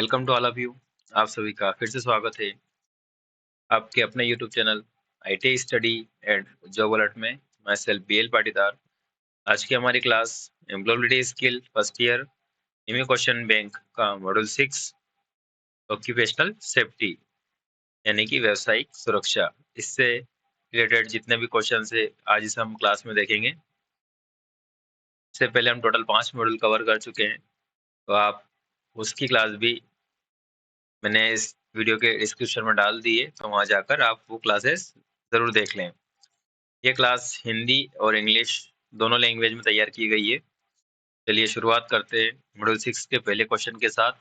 Welcome to all of you. आप सभी का फिर से स्वागत है आपके अपने YouTube channel IT study and job alert में। मैं सेल्फ बीएल पाटीदार। आज की हमारी class employability skill first year immigration bank का मॉड्यूल 6 ऑक्यूपेशनल सेफ्टी यानी कि व्यावसायिक सुरक्षा, इससे रिलेटेड जितने भी क्वेश्चन है आज इस हम क्लास में देखेंगे। इससे पहले हम टोटल 5 मॉड्यूल कवर कर चुके हैं, तो आप उसकी क्लास भी मैंने इस वीडियो के डिस्क्रिप्शन में डाल दी है, तो वहाँ जाकर आप वो क्लासेस ज़रूर देख लें। ये क्लास हिंदी और इंग्लिश दोनों लैंग्वेज में तैयार की गई है। चलिए शुरुआत करते हैं मॉड्यूल 6 के पहले क्वेश्चन के साथ।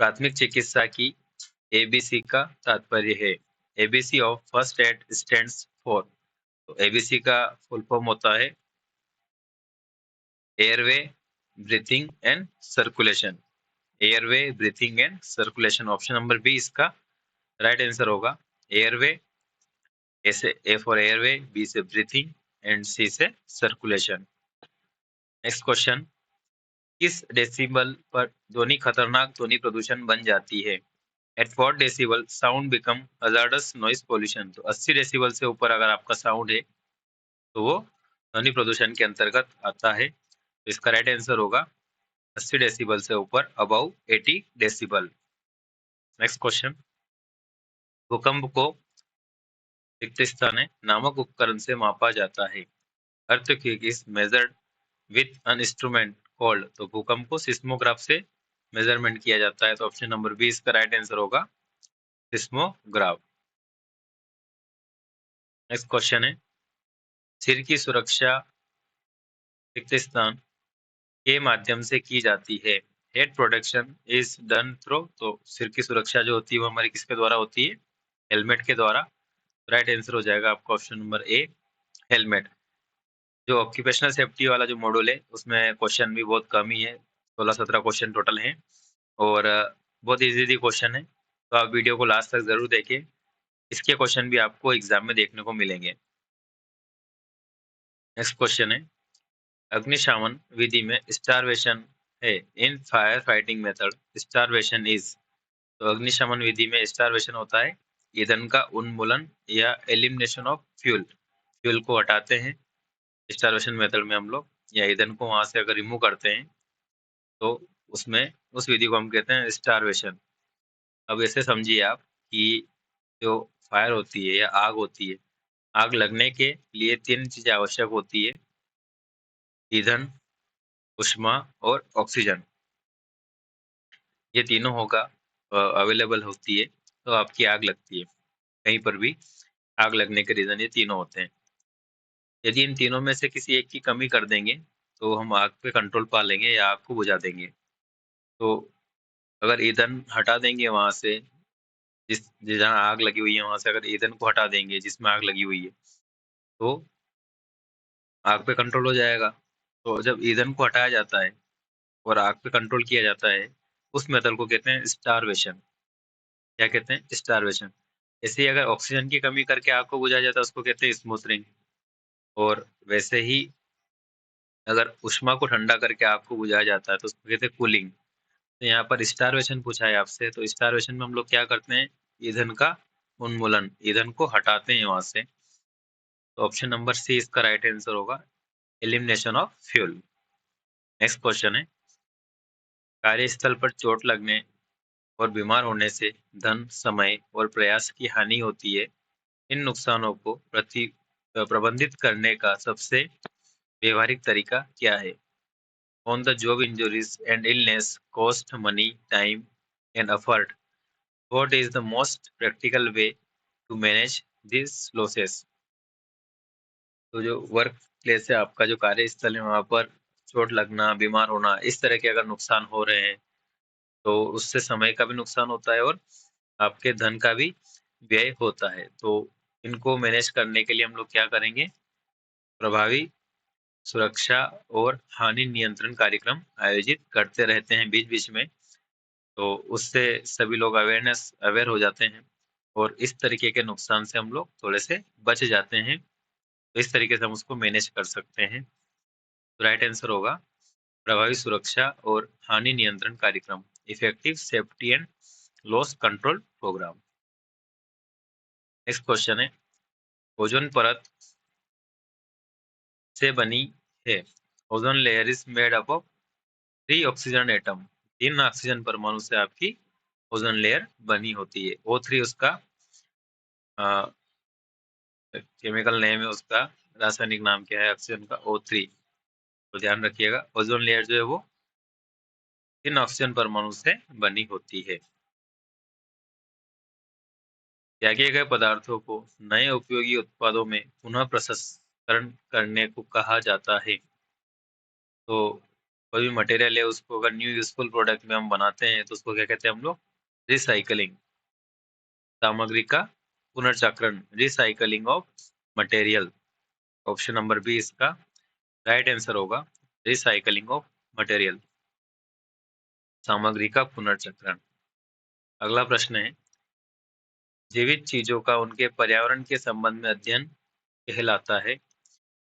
प्राथमिक चिकित्सा की एबीसी का तात्पर्य है। ABC of first aid stands for, तो एबीसी का फुल फॉर्म होता है airway, breathing and circulation. Airway, breathing and circulation, option number B इसका राइट आंसर होगा। एयरवे, ए से ए फॉर एयरवे, बी से ब्रीथिंग एंड सी से circulation. Next question, किस डेसिबल पर ध्वनि खतरनाक ध्वनि प्रदूषण बन जाती है? At 4 decibel sound become hazardous noise pollution, तो 80 डेसिबल से ऊपर अगर आपका साउंड है तो वो ध्वनि प्रदूषण के अंतर्गत आता है। तो इसका राइट आंसर होगा 80 डेसिबल से ऊपर, अबव 80 डेसिबल। नेक्स्ट क्वेश्चन, भूकंप को रिक्त स्थान नामक उपकरण से मापा जाता है। Earthquake is measured with an instrument called, तो भूकंप को सिस्मोग्राफ से मेजरमेंट किया जाता है। तो ऑप्शन नंबर बी इसका राइट आंसर होगा, सिस्मोग्राफ। नेक्स्ट क्वेश्चन है, सिर की सुरक्षा रिक्त स्थान के माध्यम से की जाती है। Head protection is done through, तो सिर की सुरक्षा जो होती है वो हमारी किसके द्वारा होती है? हेलमेट के द्वारा। राइट आंसर हो जाएगा आपका ऑप्शन नंबर ए, हेलमेट। जो ऑक्यूपेशनल सेफ्टी वाला जो मॉड्यूल है उसमें क्वेश्चन भी बहुत कम ही है, 16-17 क्वेश्चन टोटल हैं और बहुत इजी क्वेश्चन है, तो आप वीडियो को लास्ट तक जरूर देखें। इसके क्वेश्चन भी आपको एग्जाम में देखने को मिलेंगे। नेक्स्ट क्वेश्चन है, अग्निशमन विधि में स्टारवेशन है। In fire fighting method starvation is, तो अग्निशमन विधि में स्टारवेशन होता है ईंधन का उन्मूलन या एलिमिनेशन ऑफ फ्यूल। फ्यूल को हटाते हैं स्टारवेशन मेथड में हम लोग, या ईंधन को वहां से अगर रिमूव करते हैं तो उसमें उस विधि को हम कहते हैं स्टारवेशन। अब ऐसे समझिए आप कि जो फायर होती है या आग होती है, आग लगने के लिए 3 चीजें आवश्यक होती है, ईंधन, ऊष्मा और ऑक्सीजन। ये तीनों होगा अवेलेबल होती है तो आपकी आग लगती है। कहीं पर भी आग लगने के रीजन ये तीनों होते हैं। यदि इन तीनों में से किसी एक की कमी कर देंगे तो हम आग पे कंट्रोल पा लेंगे या आग को बुझा देंगे। तो अगर ईंधन हटा देंगे वहां से, जिस जहाँ आग लगी हुई है वहां से अगर ईंधन को हटा देंगे जिसमें आग लगी हुई है, तो आग पे कंट्रोल हो जाएगा। तो जब ईंधन को हटाया जाता है और आग पे कंट्रोल किया जाता है, उस मेथड को कहते हैं स्टारवेशन। क्या कहते हैं? स्टारवेशन। ऐसे ही अगर ऑक्सीजन की कमी करके आग को बुझाया जाता है उसको कहते हैं स्मोथरिंग। और वैसे ही अगर ऊष्मा को ठंडा करके आग को बुझाया जाता है तो उसको कहते हैं कूलिंग। तो यहाँ पर स्टारवेशन पूछा है आपसे, तो स्टारवेशन में हम लोग क्या करते हैं? ईंधन का उन्मूलन, ईंधन को हटाते हैं वहां से। तो ऑप्शन नंबर सी इसका राइट आंसर होगा, elimination of fuel. Next question है, कार्यस्थल पर चोट लगने और बीमार होने से धन, समय और प्रयास की हानि होती है। इन नुकसानों को प्रबंधित करने का सबसे व्यवहारिक तरीका क्या है? On the job injuries and illness cost money, time and effort, what is the most practical way to manage this losses? तो जो वर्क प्लेस है, आपका जो कार्यस्थल है, वहां पर चोट लगना, बीमार होना, इस तरह के अगर नुकसान हो रहे हैं तो उससे समय का भी नुकसान होता है और आपके धन का भी व्यय होता है। तो इनको मैनेज करने के लिए हम लोग क्या करेंगे? प्रभावी सुरक्षा और हानि नियंत्रण कार्यक्रम आयोजित करते रहते हैं बीच बीच में, तो उससे सभी लोग अवेयर हो जाते हैं और इस तरीके के नुकसान से हम लोग थोड़े से बच जाते हैं। तो इस तरीके से हम उसको मैनेज कर सकते हैं। तो राइट आंसर होगा प्रभावी सुरक्षा और हानि नियंत्रण कार्यक्रम, effective safety and loss control programme. Next question है, ओजोन परत से बनी है। Ozone layer is made up of 3 oxygen atom. 3 oxygen परमाणु से आपकी ओजोन लेयर बनी होती है। O3 उसका केमिकल नेम है, उसका रासायनिक नाम क्या है ऑक्सीजन का? O3। तो ध्यान रखिएगा, ओजोन लेयर जो है वो 3 ऑक्सीजन परमाणु से बनी होती है। त्यागे गए पदार्थों को नए उपयोगी उत्पादों में पुनः प्रसंस्करण करने को कहा जाता है। तो कोई भी मटेरियल है उसको अगर न्यू यूजफुल प्रोडक्ट में हम बनाते हैं तो उसको क्या कहते हैं हम लोग? रिसाइकलिंग। सामग्री का पुनर्चक्रण, recycling of material. Option number B इसका राइट आंसर होगा, रिसाइकलिंग ऑफ मटेरियल, सामग्री का पुनर्चक्रण। अगला प्रश्न है, जीवित चीजों का उनके पर्यावरण के संबंध में अध्ययन कहलाता है।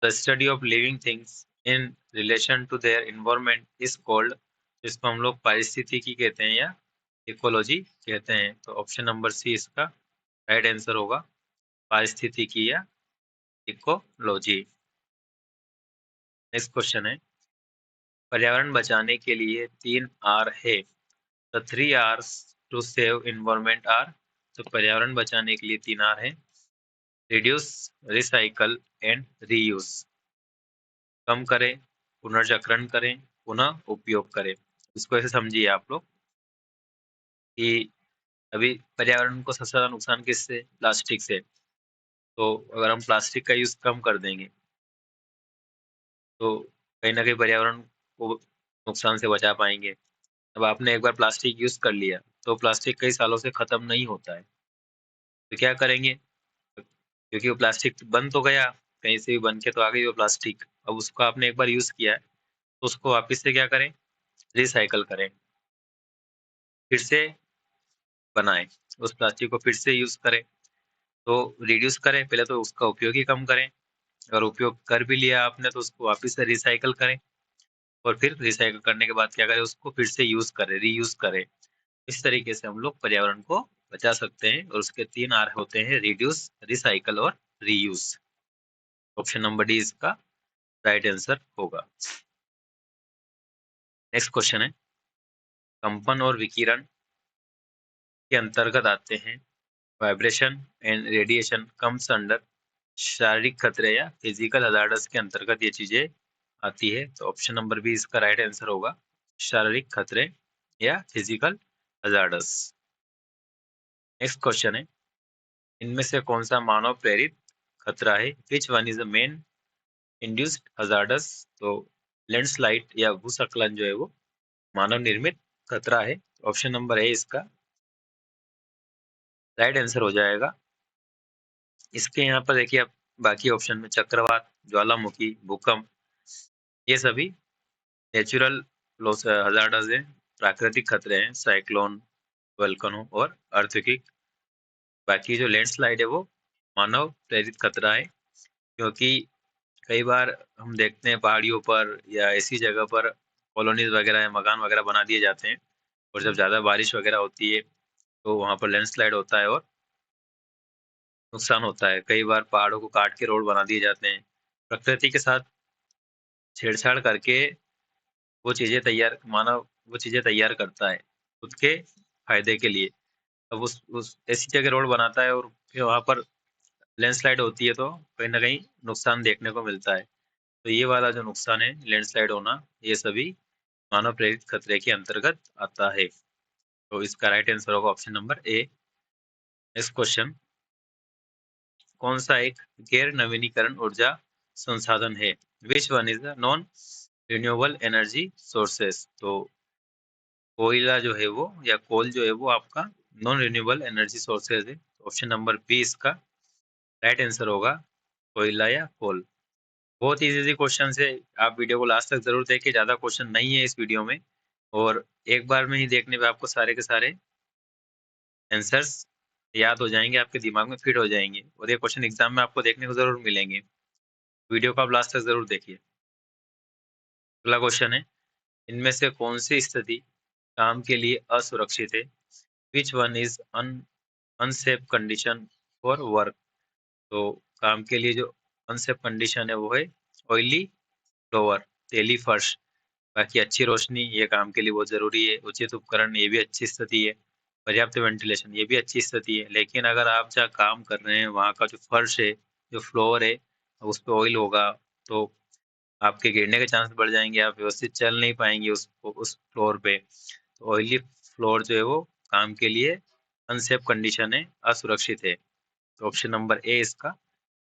The study of living things in relation to their environment is called, जिसको हम लोग पारिस्थितिकी कहते हैं या इकोलॉजी कहते हैं। तो ऑप्शन नंबर सी इसका राइट आंसर होगा, पारिस्थितिकी या इकोलॉजी। नेक्स्ट क्वेश्चन है, पर्यावरण बचाने के लिए 3 आर है। The 3 Rs to save environment are. तो पर्यावरण बचाने के लिए 3 आर है, रिड्यूस, रिसाइकल एंड रीयूज। कम करें, पुनर्चक्रण करें, पुनः उपयोग करें। इसको ऐसे समझिए आप लोग कि अभी पर्यावरण को सबसे ज्यादा नुकसान किससे? प्लास्टिक से। तो अगर हम प्लास्टिक का यूज कम कर देंगे तो कहीं ना कहीं पर्यावरण को नुकसान से बचा पाएंगे। अब आपने एक बार प्लास्टिक यूज कर लिया तो प्लास्टिक कई सालों से खत्म नहीं होता है, तो क्या करेंगे? क्योंकि वो प्लास्टिक बन तो गया, कहीं से भी बन के तो आ गई वो प्लास्टिक। अब उसको आपने एक बार यूज किया है तो उसको वापस से क्या करें? रिसाइकल करें, फिर से बनाएं, उस प्लास्टिक को फिर से यूज करें। तो रिड्यूस करें, पहले तो उसका उपयोग ही कम करें। अगर उपयोग कर भी लिया आपने तो उसको वापस से रिसाइकल करें, और फिर रिसाइकल करने के बाद क्या करें? उसको फिर से यूज करें, रीयूज करें। इस तरीके से हम लोग पर्यावरण को बचा सकते हैं। और उसके 3 आर होते हैं, रिड्यूस, रिसाइकल और रीयूज। ऑप्शन नंबर डी इसका राइट आंसर होगा। नेक्स्ट क्वेश्चन है, कंपन और विकिरण के अंतर्गत आते हैं vibration and radiation comes under, शारीरिक खतरे या फिजिकल हजार्ड्स के अंतर्गत ये चीजें आती है। तो ऑप्शन नंबर बी इसका राइट आंसर होगा, शारीरिक खतरे या फिजिकल हजार्ड्स। नेक्स्ट क्वेश्चन है, इनमें से कौन सा मानव प्रेरित खतरा है? Which one is the main induced hazardous? तो लैंडस्लाइड या भूस्खलन जो है वो मानव निर्मित खतरा है। ऑप्शन नंबर ए इसका राइट आंसर हो जाएगा। इसके यहाँ पर देखिए आप बाकी ऑप्शन में चक्रवात, ज्वालामुखी, भूकंप, ये सभी नेचुरल लॉस हजार्डस हैं, प्राकृतिक खतरे हैं, साइक्लोन, वोल्केनो और अर्थक्वेक। बाकी जो लैंडस्लाइड है वो मानव प्रेरित खतरा है, क्योंकि कई बार हम देखते हैं पहाड़ियों पर या ऐसी जगह पर कॉलोनीज वगैरह या मकान वगैरह बना दिए जाते हैं, और जब ज़्यादा बारिश वगैरह होती है तो वहाँ पर लैंडस्लाइड होता है और नुकसान होता है। कई बार पहाड़ों को काट के रोड बना दिए जाते हैं। प्रकृति के साथ छेड़छाड़ करके वो चीज़ें तैयार, मानव वो चीज़ें तैयार करता है खुद के फायदे के लिए। अब उस ऐसी जगह रोड बनाता है और फिर वहाँ पर लैंडस्लाइड होती है तो कहीं ना कहीं नुकसान देखने को मिलता है। तो ये वाला जो नुकसान है, लैंडस्लाइड होना, ये सभी मानव प्रेरित खतरे के अंतर्गत आता है। तो इसका राइट आंसर होगा option number A. Next question, कौन सा एक गैर नवीनीकरण ऊर्जा संसाधन है? Which one is the non renewable energy sources? तो कोयला जो है वो या कोल जो है वो आपका नॉन रिन्यूएबल एनर्जी सोर्सेज है। ऑप्शन नंबर बी इसका राइट आंसर होगा, कोयला या कोल। बहुत इजी क्वेश्चन है, आप वीडियो को लास्ट तक जरूर देखिए, ज्यादा क्वेश्चन नहीं है इस वीडियो में, और एक बार में ही देखने पे आपको सारे के सारे आंसर्स याद हो जाएंगे, आपके दिमाग में फिट हो जाएंगे, और ये क्वेश्चन एग्जाम में आपको देखने को जरूर मिलेंगे। वीडियो को आप लास्ट तक जरूर देखिए। अगला क्वेश्चन है, इनमें से कौन सी स्थिति काम के लिए असुरक्षित है? Which one is unsafe condition for work? तो काम के लिए जो अनसेफ कंडीशन है वो है ऑयली फ्लोवर, तेली फर्श। बाकी अच्छी रोशनी ये काम के लिए बहुत जरूरी है। उचित उपकरण ये भी अच्छी स्थिति है। पर्याप्त वेंटिलेशन ये भी अच्छी स्थिति है। लेकिन अगर आप जहाँ काम कर रहे हैं वहाँ का जो फर्श है, जो फ्लोर है, उस पे ऑयल होगा तो आपके गिरने के चांस बढ़ जाएंगे। आप व्यवस्थित चल नहीं पाएंगे उस फ्लोर पे। तो ऑयली फ्लोर जो है वो काम के लिए अनसेफ कंडीशन है, असुरक्षित है। तो ऑप्शन नंबर ए इसका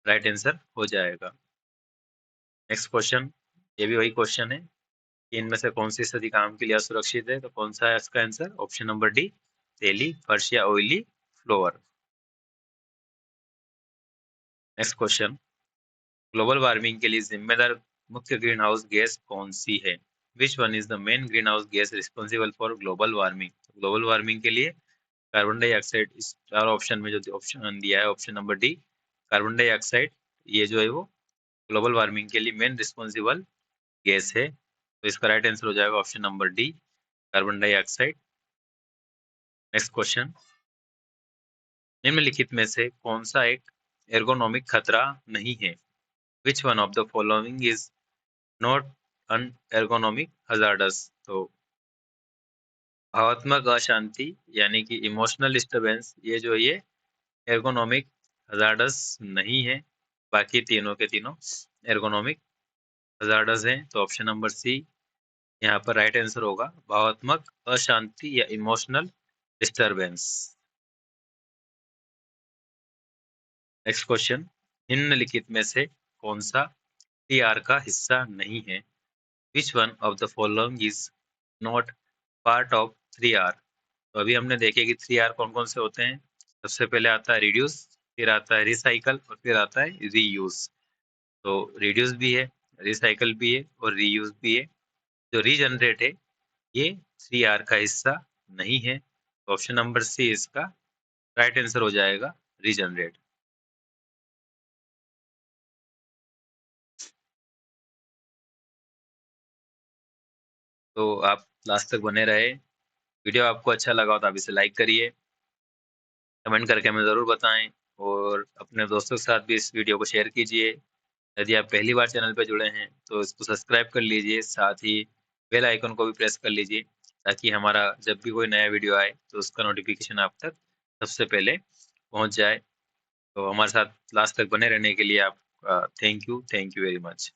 राइट आंसर हो जाएगा। नेक्स्ट क्वेश्चन, ये भी वही क्वेश्चन है कि इनमें से कौन सी स्थिति काम के लिए असुरक्षित है? तो कौन सा है इसका आंसर? ऑप्शन नंबर डी, तेली फर्श या oily floor. Next question, global warming के लिए जिम्मेदार मुख्य ग्रीन हाउस गैस कौन सी है? Which one is the main green house gas responsible for global warming? Global warming के लिए कार्बन डाइऑक्साइड, इस चार ऑप्शन में जो ऑप्शन दिया है option number D, carbon dioxide, ये जो है वो ग्लोबल वार्मिंग के लिए मेन रिस्पॉन्सिबल गैस है। तो इसका राइट आंसर हो जाएगा option number D, carbon dioxide. Next question, निम्नलिखित में से कौन सा एक एर्गोनॉमिक खतरा नहीं है? Which one of the following is not an ergonomic hazardous? तो भावात्मक अशांति यानी कि इमोशनल डिस्टरबेंस, ये जो ये एर्गोनॉमिक हजार्डस नहीं है। बाकी तीनों के तीनों एर्गोनॉमिक हजार्डस हैं। तो ऑप्शन नंबर सी यहाँ पर राइट आंसर होगा, भावात्मक अशांति या इमोशनल डिस्टरबेंस। नेक्स्ट क्वेश्चन, निम्नलिखित में से कौन सा 3R का हिस्सा नहीं है? Which one of the following is not part of 3R? तो अभी हमने देखे कि 3R कौन कौन से होते हैं। सबसे पहले आता है रिड्यूस, फिर आता है रिसाइकल और फिर आता है रीयूज। तो रिड्यूस भी है, रिसाइकल भी है और रीयूज भी है। जो रीजनरेट है ये 3R का हिस्सा नहीं है। तो ऑप्शन नंबर सी इसका राइट आंसर हो जाएगा, रीजनरेट। तो आप लास्ट तक बने रहे। वीडियो आपको अच्छा लगा हो तो आप इसे लाइक करिए, कमेंट करके हमें ज़रूर बताएं और अपने दोस्तों के साथ भी इस वीडियो को शेयर कीजिए। यदि आप पहली बार चैनल पर जुड़े हैं तो इसको सब्सक्राइब कर लीजिए, साथ ही बेल आइकन को भी प्रेस कर लीजिए ताकि हमारा जब भी कोई नया वीडियो आए तो उसका नोटिफिकेशन आप तक सबसे पहले पहुंच जाए। तो हमारे साथ लास्ट तक बने रहने के लिए आप थैंक यू वेरी मच।